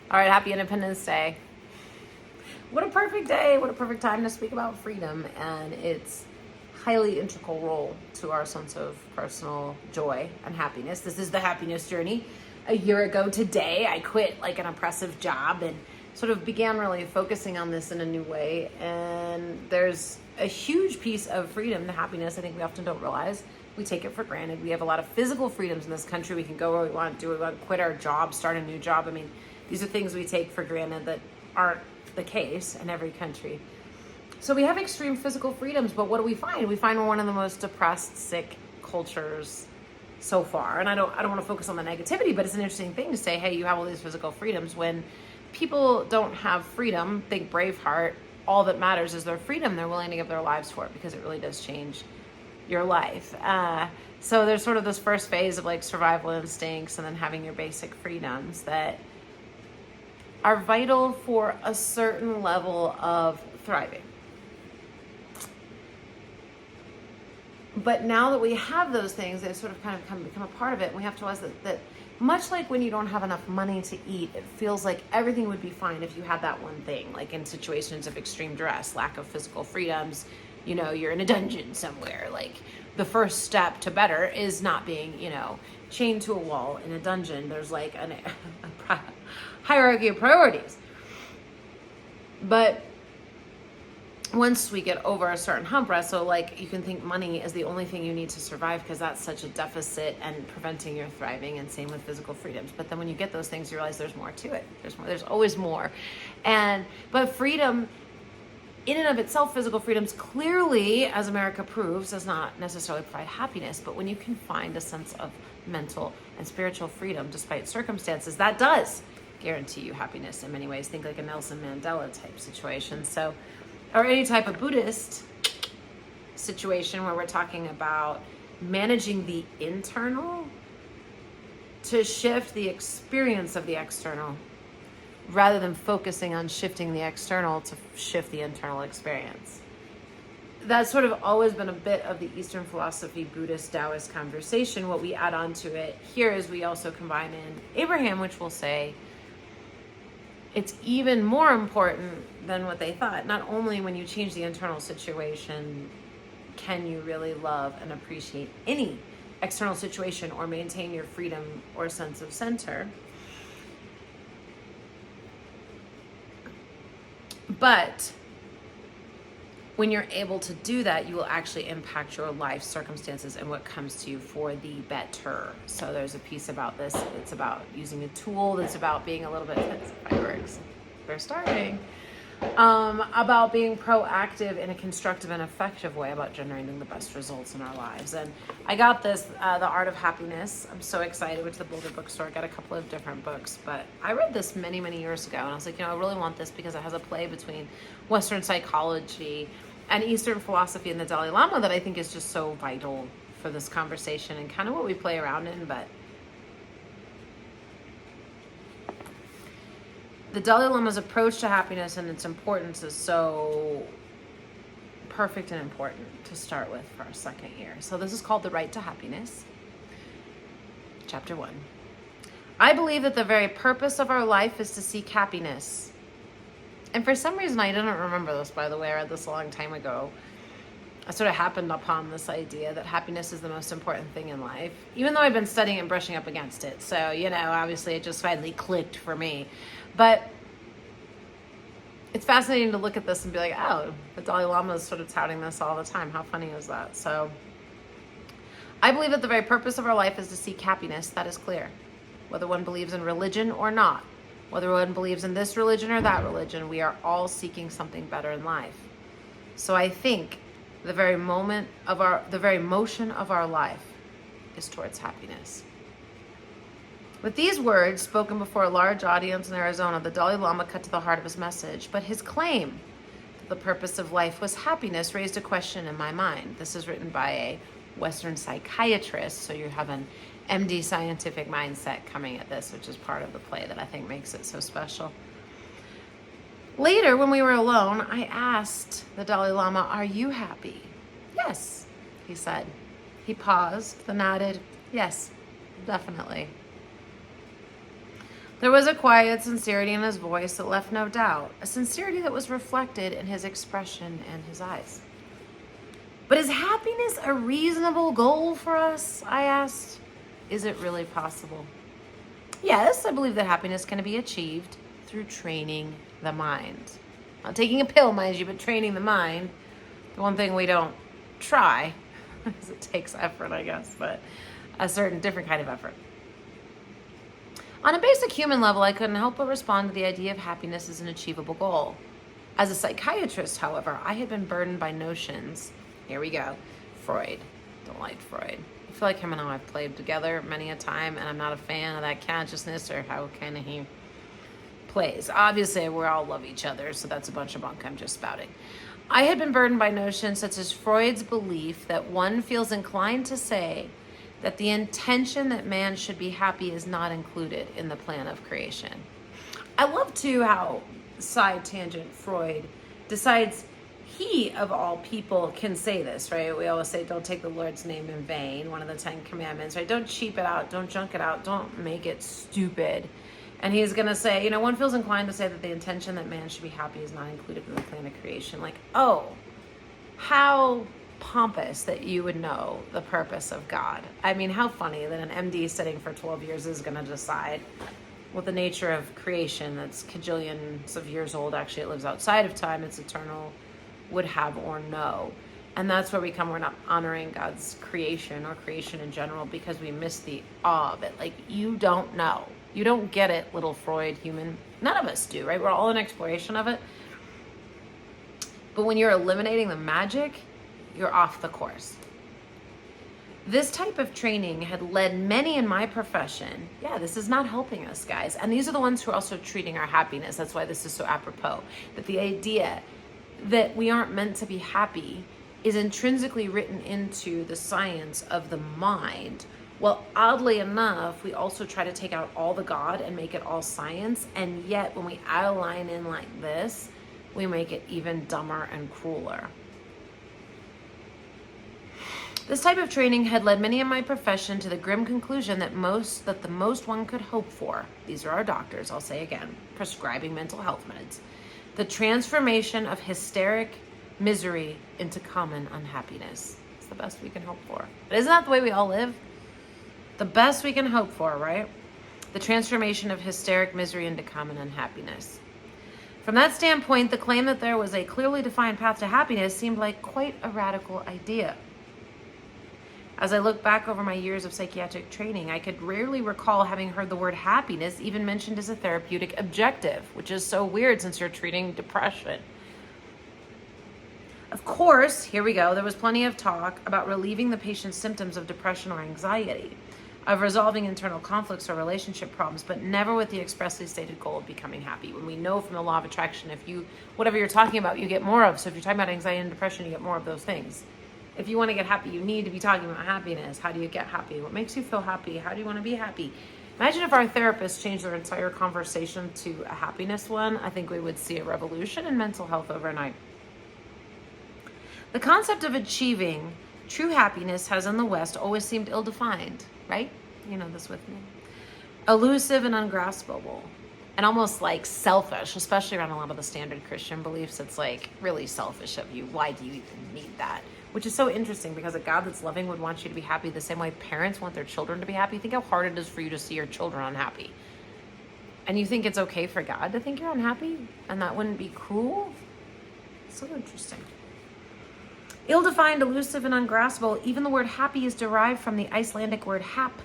All right, happy Independence Day. What a perfect day, what a perfect time to speak about freedom and its highly integral role to our sense of personal joy and happiness. This is the happiness journey. A year ago today, I quit like an oppressive job and sort of began really focusing on this in a new way. And there's a huge piece of freedom to happiness I think we often don't realize. We take it for granted. We have a lot of physical freedoms in this country. We can go where we want, do what we want, quit our job, start a new job. I mean, these are things we take for granted that aren't the case in every country. So we have extreme physical freedoms, but what do we find? We find we're one of the most depressed, sick cultures so far. And I don't want to focus on the negativity, but it's an interesting thing to say, hey, you have all these physical freedoms. When people don't have freedom, think Braveheart, all that matters is their freedom. They're willing to give their lives for it because it really does change your life. So there's sort of this first phase of like survival instincts and then having your basic freedoms that are vital for a certain level of thriving. But now that we have those things, they've sort of kind of become a part of it. And we have to realize that much like when you don't have enough money to eat, it feels like everything would be fine if you had that one thing. Like in situations of extreme duress, lack of physical freedoms, you're in a dungeon somewhere. Like the first step to better is not being, chained to a wall in a dungeon. There's like a hierarchy of priorities. But once we get over a certain hump, so like you can think money is the only thing you need to survive because that's such a deficit and preventing your thriving, and same with physical freedoms. But then when you get those things, you realize there's more to it. There's always more. But freedom in and of itself, physical freedoms clearly, as America proves, does not necessarily provide happiness. But when you can find a sense of mental and spiritual freedom despite circumstances, that does guarantee you happiness in many ways. Think like a Nelson Mandela type situation. So, or any type of Buddhist situation where we're talking about managing the internal to shift the experience of the external rather than focusing on shifting the external to shift the internal experience. That's sort of always been a bit of the Eastern philosophy, Buddhist, Taoist conversation. What we add on to it here is we also combine in Abraham, which will say it's even more important than what they thought. Not only when you change the internal situation, can you really love and appreciate any external situation or maintain your freedom or sense of center, but when you're able to do that, you will actually impact your life circumstances and what comes to you for the better. So there's a piece about this. It's about using a tool that's about being a little bit, fireworks, we're starting, about being proactive in a constructive and effective way about generating the best results in our lives. And I got this, The Art of Happiness. I'm so excited. Went to the Boulder bookstore, got a couple of different books, but I read this many, many years ago. And I was like, I really want this because it has a play between Western psychology and Eastern philosophy and the Dalai Lama that I think is just so vital for this conversation and kind of what we play around in. But the Dalai Lama's approach to happiness and its importance is so perfect and important to start with for our second year. So this is called The Right to Happiness, Chapter 1. I believe that the very purpose of our life is to seek happiness. And for some reason, I didn't remember this, by the way. I read this a long time ago. I sort of happened upon this idea that happiness is the most important thing in life, even though I've been studying and brushing up against it. So, obviously it just finally clicked for me. But it's fascinating to look at this and be like, oh, the Dalai Lama is sort of touting this all the time. How funny is that? So I believe that the very purpose of our life is to seek happiness. That is clear. Whether one believes in religion or not, whether one believes in this religion or that religion, we are all seeking something better in life. So I think the very motion of our life is towards happiness. With these words, spoken before a large audience in Arizona, the Dalai Lama cut to the heart of his message. But his claim that the purpose of life was happiness raised a question in my mind. This is written by a Western psychiatrist, so you have an MD scientific mindset coming at this, which is part of the play that I think makes it so special. Later, when we were alone, I asked the Dalai Lama, "Are you happy?" "Yes," he said. He paused, then nodded, "Yes, definitely." There was a quiet sincerity in his voice that left no doubt, a sincerity that was reflected in his expression and his eyes. But is happiness a reasonable goal for us? I asked. Is it really possible? Yes, I believe that happiness can be achieved through training the mind. Not taking a pill, mind you, but training the mind. The one thing we don't try, because it takes effort, I guess, but a certain different kind of effort. On a basic human level, I couldn't help but respond to the idea of happiness as an achievable goal. As a psychiatrist, however, I had been burdened by notions. Here we go. Freud. Don't like Freud. I feel like him and I have played together many a time, and I'm not a fan of that consciousness or how kind of he plays. Obviously, we all love each other, so that's a bunch of bunk I'm just spouting. I had been burdened by notions such as Freud's belief that one feels inclined to say that the intention that man should be happy is not included in the plan of creation. I love too how, side tangent, Freud decides he of all people can say this, right? We always say don't take the Lord's name in vain, one of the 10 commandments, right? Don't cheap it out, don't junk it out, don't make it stupid. And he's gonna say, one feels inclined to say that the intention that man should be happy is not included in the plan of creation. Like, oh, how pompous that you would know the purpose of God. I mean, how funny that an MD studying for 12 years is going to decide what the nature of creation that's cajillions of years old, actually it lives outside of time, it's eternal, would have or know. And that's where we're not honoring God's creation or creation in general because we miss the awe of it. Like, you don't know. You don't get it, little Freud human. None of us do, right? We're all in exploration of it. But when you're eliminating the magic, you're off the course. This type of training had led many in my profession. Yeah, this is not helping us, guys. And these are the ones who are also treating our happiness. That's why this is so apropos. But the idea that we aren't meant to be happy is intrinsically written into the science of the mind. Well, oddly enough, we also try to take out all the God and make it all science. And yet, when we add a line in like this, we make it even dumber and crueler. This type of training had led many in my profession to the grim conclusion that the most one could hope for, these are our doctors, I'll say again, prescribing mental health meds, the transformation of hysteric misery into common unhappiness. It's the best we can hope for. But isn't that the way we all live? The best we can hope for, right? The transformation of hysteric misery into common unhappiness. From that standpoint, the claim that there was a clearly defined path to happiness seemed like quite a radical idea. As I look back over my years of psychiatric training, I could rarely recall having heard the word happiness even mentioned as a therapeutic objective, which is so weird since you're treating depression. Of course, here we go, there was plenty of talk about relieving the patient's symptoms of depression or anxiety, of resolving internal conflicts or relationship problems, but never with the expressly stated goal of becoming happy. When we know from the law of attraction, whatever you're talking about, you get more of. So if you're talking about anxiety and depression, you get more of those things. If you want to get happy, you need to be talking about happiness. How do you get happy? What makes you feel happy? How do you want to be happy? Imagine if our therapists changed their entire conversation to a happiness one. I think we would see a revolution in mental health overnight. The concept of achieving true happiness has in the West always seemed ill-defined, right? You know this with me. Elusive and ungraspable. And almost like selfish, especially around a lot of the standard Christian beliefs. It's like really selfish of you. Why do you even need that? Which is so interesting because a God that's loving would want you to be happy the same way parents want their children to be happy. Think how hard it is for you to see your children unhappy. And you think it's okay for God to think you're unhappy? And that wouldn't be cruel? So interesting. Ill-defined, elusive, and ungraspable. Even the word happy is derived from the Icelandic word hap,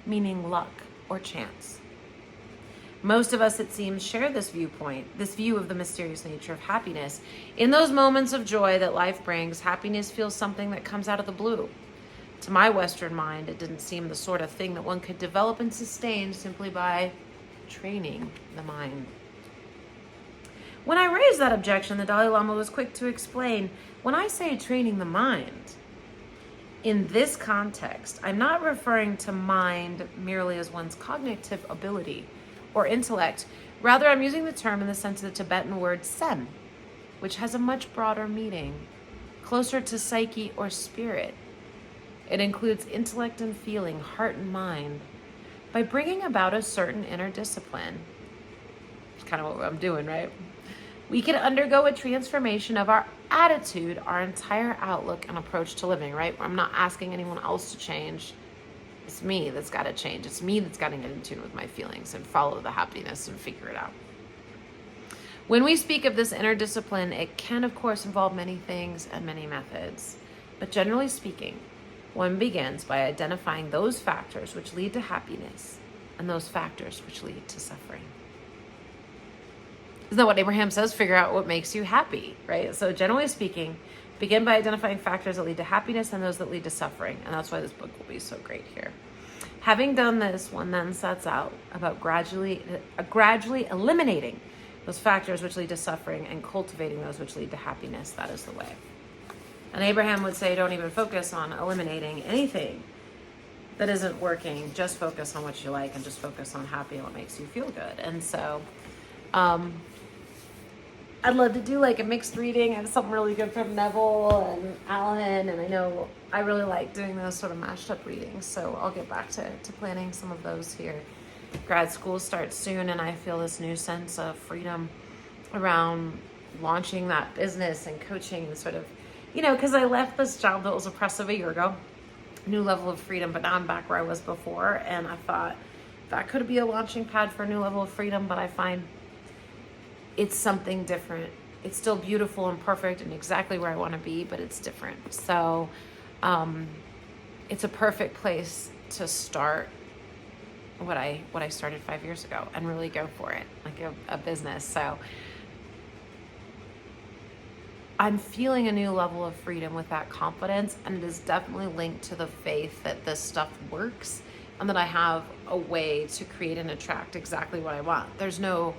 meaning luck or chance. Most of us, it seems, share this viewpoint, this view of the mysterious nature of happiness. In those moments of joy that life brings, happiness feels something that comes out of the blue. To my Western mind, it didn't seem the sort of thing that one could develop and sustain simply by training the mind. When I raised that objection, the Dalai Lama was quick to explain, when I say training the mind, in this context, I'm not referring to mind merely as one's cognitive ability or intellect. Rather, I'm using the term in the sense of the Tibetan word sen, which has a much broader meaning, closer to psyche or spirit. It includes intellect and feeling, heart and mind. by bringing about a certain inner discipline. It's kind of what I'm doing, right? We can undergo a transformation of our attitude, our entire outlook and approach to living, right? I'm not asking anyone else to change. It's me that's got to change. It's me that's got to get in tune with my feelings and follow the happiness and figure it out. When we speak of this inner discipline, it can, of course, involve many things and many methods. But generally speaking, one begins by identifying those factors which lead to happiness and those factors which lead to suffering. Isn't that what Abraham says? Figure out what makes you happy, right? So generally speaking, begin by identifying factors that lead to happiness and those that lead to suffering. And that's why this book will be so great here. Having done this, one then sets out about gradually eliminating those factors which lead to suffering and cultivating those which lead to happiness. That is the way. And Abraham would say, don't even focus on eliminating anything that isn't working. Just focus on what you like and just focus on happy and what makes you feel good. And so, I'd love to do like a mixed reading. I have something really good from Neville and Alan, and I know I really like doing those sort of mashed up readings, so I'll get back to planning some of those here. Grad school starts soon, and I feel this new sense of freedom around launching that business and coaching and sort of, because I left this job that was oppressive a year ago, new level of freedom, but now I'm back where I was before, and I thought that could be a launching pad for a new level of freedom, but I find it's something different. It's still beautiful and perfect and exactly where I want to be, but it's different. So it's a perfect place to start what I started 5 years ago and really go for it, like a business. So I'm feeling a new level of freedom with that confidence, and it is definitely linked to the faith that this stuff works and that I have a way to create and attract exactly what I want. There's no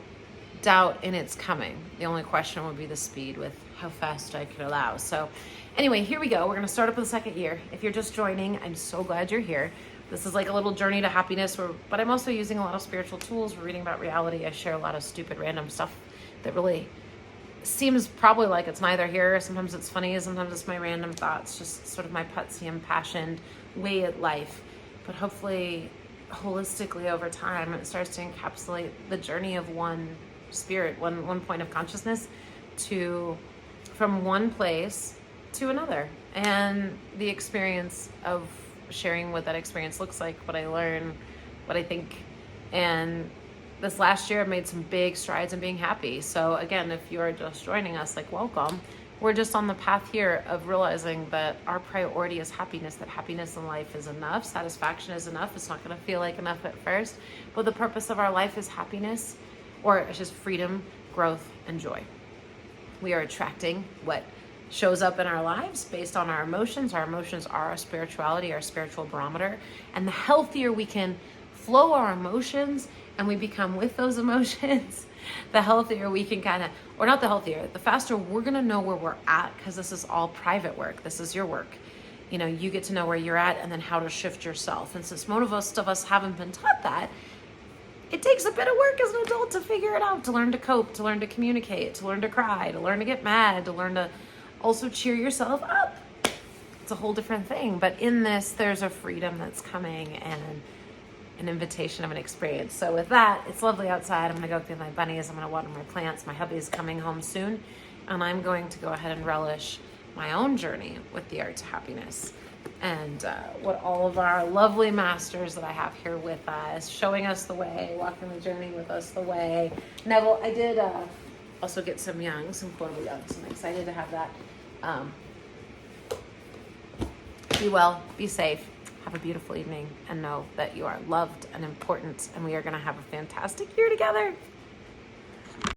doubt in its coming. The only question would be the speed with how fast I could allow. So anyway, here we go. We're going to start up with the second year. If you're just joining, I'm so glad you're here. This is like a little journey to happiness, but I'm also using a lot of spiritual tools. We're reading about reality. I share a lot of stupid random stuff that really seems probably like it's neither here. Sometimes it's funny, sometimes it's my random thoughts, just sort of my putsy impassioned way at life. But hopefully, holistically over time, it starts to encapsulate the journey of one spirit, one point of consciousness from one place to another, and the experience of sharing what that experience looks like, what I learn, what I think. And this last year I've made some big strides in being happy. So again, if you are just joining us, like, welcome. We're just on the path here of realizing that our priority is happiness, that happiness in life is enough, satisfaction is enough. It's not going to feel like enough at first, but the purpose of our life is happiness, or it's just freedom, growth, and joy. We are attracting what shows up in our lives based on our emotions. Our emotions are our spirituality, our spiritual barometer. And the healthier we can flow our emotions and we become with those emotions, the healthier we can or not the healthier, the faster we're going to know where we're at, because this is all private work. This is your work. You get to know where you're at and then how to shift yourself. And since most of us haven't been taught that, it takes a bit of work as an adult to figure it out, to learn to cope, to learn to communicate, to learn to cry, to learn to get mad, to learn to also cheer yourself up. It's a whole different thing. But in this, there's a freedom that's coming and an invitation of an experience. So with that, it's lovely outside. I'm going to go feed my bunnies. I'm going to water my plants. My hubby's coming home soon. And I'm going to go ahead and relish my own journey with the art to happiness. And what all of our lovely masters that I have here with us, showing us the way, walking the journey with us the way. Neville, I did also get some portable young, so I'm excited to have that. Be well, be safe, have a beautiful evening, and know that you are loved and important, and we are going to have a fantastic year together.